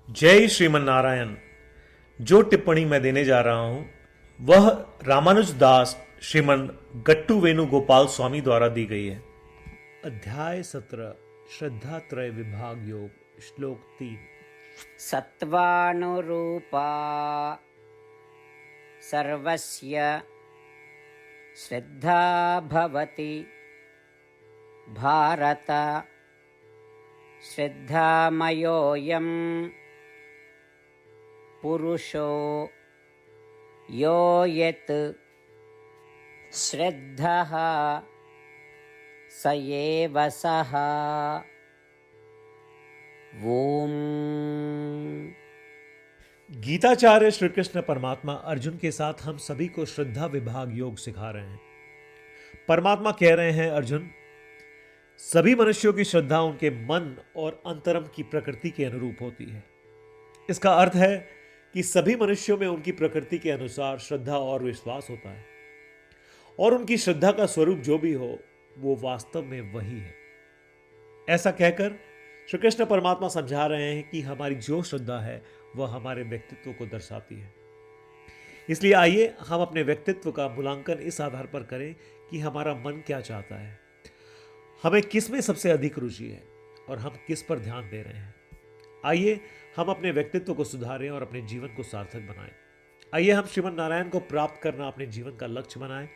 जय श्रीमन नारायण। जो टिप्पणी मैं देने जा रहा हूं वह रामानुज दास श्रीमन गट्टू वेणुगोपाल स्वामी द्वारा दी गई है। अध्याय 17 श्रद्धा त्रय विभाग योग श्लोक 3। सत्वानुरूपा सर्वस्य श्रद्धा भवति भारत श्रद्धामयोऽयं पुरुषो यो यत् श्रद्धः स एव सः। ओम। गीताचार्य श्री कृष्ण परमात्मा अर्जुन के साथ हम सभी को श्रद्धा विभाग योग सिखा रहे हैं। परमात्मा कह रहे हैं, अर्जुन, सभी मनुष्यों की श्रद्धा उनके मन और अंतरम की प्रकृति के अनुरूप होती है। इसका अर्थ है कि सभी मनुष्यों में उनकी प्रकृति के अनुसार श्रद्धा और विश्वास होता है, और उनकी श्रद्धा का स्वरूप जो भी हो वो वास्तव में वही है। ऐसा कहकर श्री कृष्ण परमात्मा समझा रहे हैं कि हमारी जो श्रद्धा है वह हमारे व्यक्तित्व को दर्शाती है। इसलिए आइए हम अपने व्यक्तित्व का मूल्यांकन इस आधार पर करें कि हमारा मन क्या चाहता है, हमें किस में सबसे अधिक रुचि है और हम किस पर ध्यान दे रहे हैं। आइए हम अपने व्यक्तित्व को सुधारें और अपने जीवन को सार्थक बनाएं। आइए हम श्रीमन नारायण को प्राप्त करना अपने जीवन का लक्ष्य बनाएं।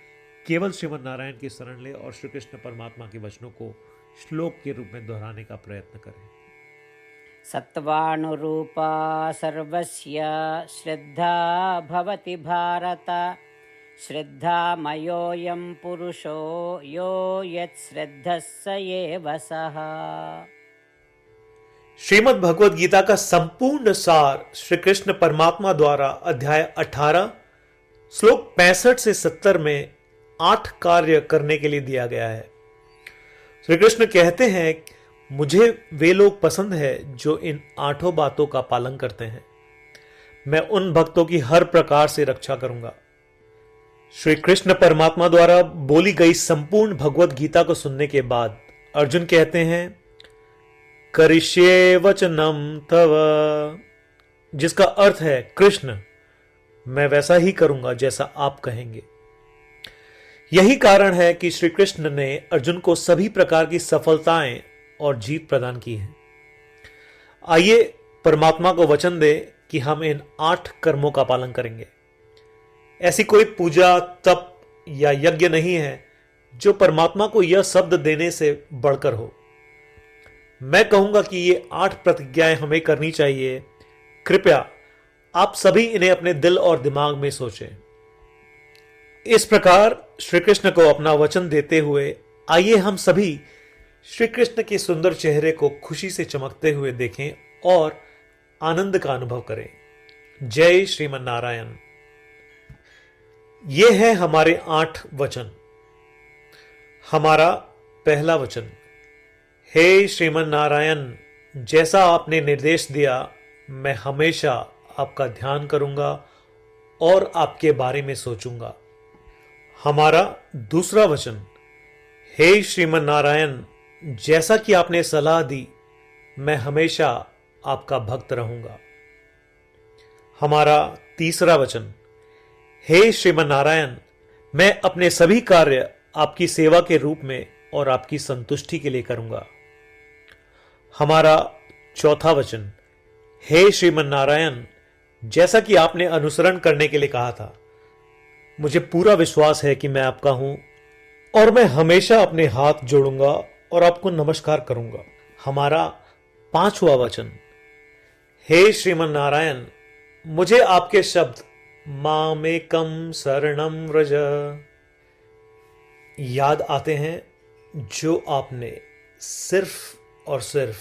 केवल श्रीमन नारायण की शरण लें और श्री कृष्ण परमात्मा के वचनों को श्लोक के रूप में दोहराने का प्रयत्न करें। सत्वानुरूपा सर्वस्य श्रद्धा भवति भारत श्रद्धामयोऽयं पुरुषो यो यत् श्रद्धः स एव सः। श्रीमद् भगवद गीता का संपूर्ण सार श्री कृष्ण परमात्मा द्वारा अध्याय 18 श्लोक 65 से 70 में 8 कार्य करने के लिए दिया गया है। श्री कृष्ण कहते हैं, मुझे वे लोग पसंद है जो इन 8 बातों का पालन करते हैं। मैं उन भक्तों की हर प्रकार से रक्षा करूंगा। श्री कृष्ण परमात्मा द्वारा बोली गई संपूर्ण भगवद गीता को सुनने के बाद अर्जुन कहते हैं, करिष्ये वचनम तव, जिसका अर्थ है, कृष्ण, मैं वैसा ही करूंगा जैसा आप कहेंगे। यही कारण है कि श्री कृष्ण ने अर्जुन को सभी प्रकार की सफलताएं और जीत प्रदान की है। आइए परमात्मा को वचन दे कि हम इन 8 कर्मों का पालन करेंगे। ऐसी कोई पूजा, तप या यज्ञ नहीं है जो परमात्मा को यह शब्द देने से बढ़कर हो। मैं कहूंगा कि ये 8 प्रतिज्ञाएं हमें करनी चाहिए। कृपया आप सभी इन्हें अपने दिल और दिमाग में सोचें। इस प्रकार श्री कृष्ण को अपना वचन देते हुए आइए हम सभी श्री कृष्ण के सुंदर चेहरे को खुशी से चमकते हुए देखें और आनंद का अनुभव करें। जय श्रीमन नारायण। ये है हमारे 8 वचन। हमारा पहला वचन, हे श्रीमन नारायण, जैसा आपने निर्देश दिया मैं हमेशा आपका ध्यान करूंगा और आपके बारे में सोचूंगा। हमारा दूसरा वचन, हे श्रीमन नारायण, जैसा कि आपने सलाह दी मैं हमेशा आपका भक्त रहूंगा। हमारा तीसरा वचन, हे श्रीमन नारायण, मैं अपने सभी कार्य आपकी सेवा के रूप में और आपकी संतुष्टि के लिए करूंगा। हमारा चौथा वचन, हे श्रीमन नारायण, जैसा कि आपने अनुसरण करने के लिए कहा था, मुझे पूरा विश्वास है कि मैं आपका हूं और मैं हमेशा अपने हाथ जोड़ूंगा और आपको नमस्कार करूंगा। हमारा पांचवा वचन, हे श्रीमन नारायण, मुझे आपके शब्द मामेकम शरणम व्रज याद आते हैं, जो आपने सिर्फ और सिर्फ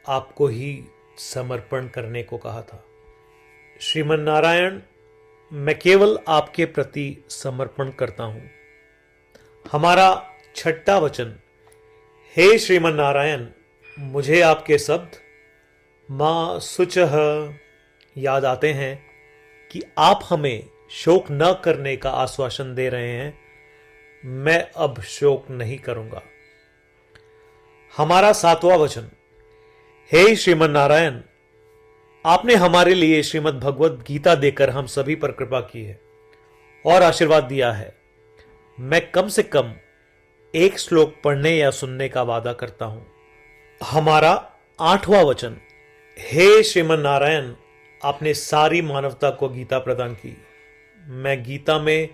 आपको ही समर्पण करने को कहा था। श्रीमन नारायण, मैं केवल आपके प्रति समर्पण करता हूं। हमारा छठा वचन, हे श्रीमन नारायण, मुझे आपके शब्द मां शुचः याद आते हैं कि आप हमें शोक न करने का आश्वासन दे रहे हैं। मैं अब शोक नहीं करूंगा। हमारा 7वां वचन, हे श्रीमन नारायण, आपने हमारे लिए श्रीमद् भगवत गीता देकर हम सभी पर कृपा की है और आशीर्वाद दिया है। मैं कम से कम एक श्लोक पढ़ने या सुनने का वादा करता हूं। हमारा 8वां वचन। हे श्रीमन नारायण, आपने सारी मानवता को गीता प्रदान की। मैं गीता में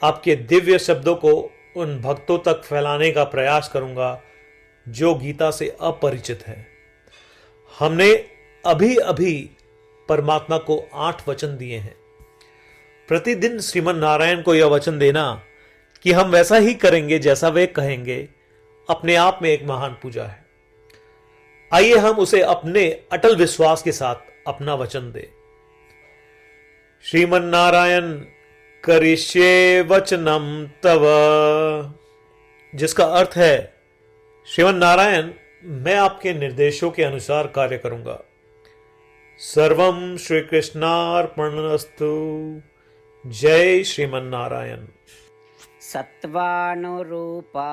आपके दिव्य शब्दों को उन भक्तों तक फैलाने का प्रयास करूंगा जो गीता से अपरिचित हैं। हमने अभी अभी परमात्मा को 8 वचन दिए हैं। प्रतिदिन श्रीमन नारायण को यह वचन देना कि हम वैसा ही करेंगे जैसा वे कहेंगे, अपने आप में एक महान पूजा है। आइए हम उसे अपने अटल विश्वास के साथ अपना वचन दें। श्रीमन नारायण करिष्ये वचनम तव, जिसका अर्थ है, श्रीमन नारायण मैं आपके निर्देशों के अनुसार कार्य करूंगा। सर्वम श्री कृष्णार्पणमस्तु। जय श्रीमन नारायण। सत्त्वानुरूपा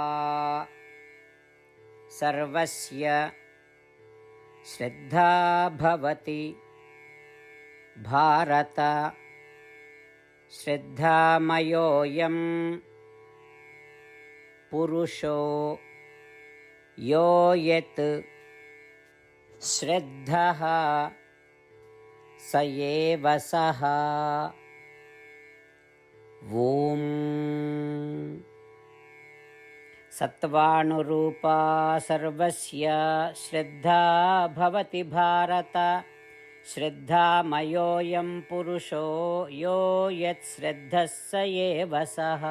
सर्वस्य श्रद्धा भवति भारत। श्रद्धामयोऽयं पुरुषो यो यत् श्रद्धः स एव सः। ॐ सत्त्वानुरूपा सर्वस्य श्रद्धा भवति भारत। श्रद्धामयोऽयं पुरुषो यो यत् श्रद्धः स एव सः।